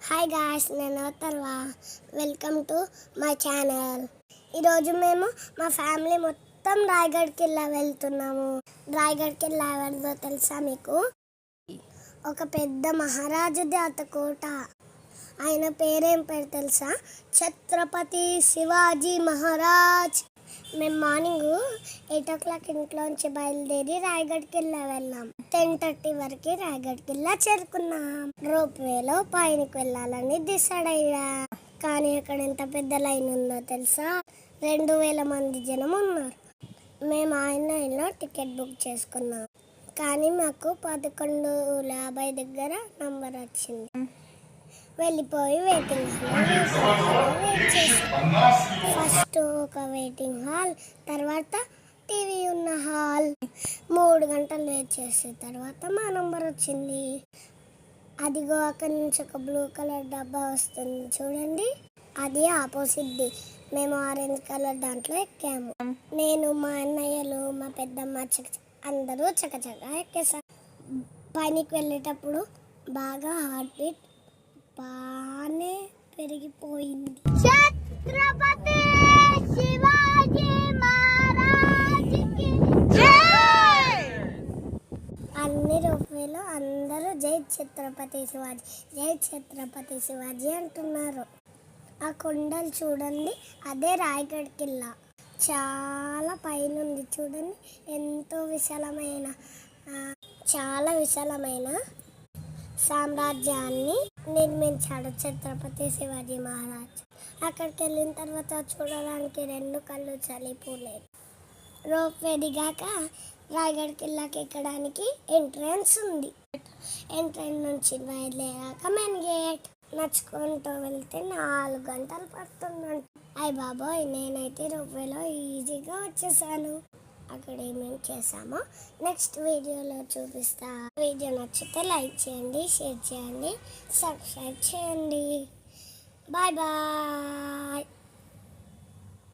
Hi guys, నేను తర్వా. Welcome to my channel. ఈరోజు మేము మా ఫ్యామిలీ మొత్తం రాయగఢ్ కిల్లా వెళ్తున్నాము. రాయగఢ్ కిల్లా ఎవరిదో తెలుసా మీకు? ఒక పెద్ద మహారాజుది అత కోట. ఆయన పేరేం పేరు తెలుసా? ఛత్రపతి శివాజీ మహారాజ్. మేము మార్నింగ్ 8 o'clock ఇంట్లోంచి బయలుదేరి రాయగఢ్ కిల్లా వెళ్ళాం. 10:30 వరకు రాయగఢ్ కిల్లా చేరుకున్నాం. రోప్ వేలో పైనకి వెళ్ళాలని డిసైడ్ అయ్యా. కానీ అక్కడ ఎంత పెద్ద లైన్ ఉందో తెలుసా? 2000 మంది జనం ఉన్నారు. మేము ఆన్లైన్లో టికెట్ బుక్ చేసుకున్నాం. కానీ మాకు 11:50 దగ్గర నంబర్ వచ్చింది. వెళ్ళిపోయి వెయిటింగ్ హాల్ వెయిట్ చేసాం. ఫస్ట్ ఒక వెయిటింగ్ హాల్, తర్వాత టీవీ ఉన్న హాల్. 3 గంటలు వెయిట్ చేసిన తర్వాత మా నంబర్ వచ్చింది. అదిగో అక్కడి నుంచి ఒక బ్లూ కలర్ డబ్బా వస్తుంది చూడండి, అది ఆపోజిట్ది. మేము ఆరెంజ్ కలర్ దాంట్లో ఎక్కాము. నేను, మా అన్నయ్యలు, మా పెద్దమ్మ అందరూ చకచకా ఎక్కేసారు. పైనకి వెళ్ళేటప్పుడు బాగా హార్ట్ బీట్ బాగానే పెరిగిపోయింది. ఛత్రపతి శివాజీ మహారాజ్కి జై! అన్ని రూపాయలు అందరూ జై ఛత్రపతి శివాజీ, జై ఛత్రపతి శివాజీ అంటున్నారు. ఆ కొండలు చూడండి, అదే రాయగఢ్ కిల్లా. చాలా పైన ఉంది చూడండి, ఎంతో విశాలమైన చాలా విశాలమైన సామ్రాజ్యాన్ని నిర్మించాడు ఛత్రపతి శివాజీ మహారాజ్. అక్కడికి వెళ్ళిన తర్వాత చూడడానికి 2 కళ్ళు చలిపోలేదు. రోప్ వే దిగాక రాయగఢ్ కిల్లాకి ఎక్కడానికి ఎంట్రన్స్ ఉంది. ఎంట్రన్స్ నుంచి బయలుదేరాక మెయిన్ గేట్. నడుచుకుంటూ వెళ్తే 4 గంటలు పడుతుందంట. అయ్య బాబోయ్, నేనైతే రోప్ వేలో ఈజీగా వచ్చేసాను. అక్కడ ఏమేమి చేసామో నెక్స్ట్ వీడియోలో చూపిస్తా. వీడియో నచ్చితే లైక్ చేయండి, షేర్ చేయండి, సబ్స్క్రైబ్ చేయండి. Bye bye.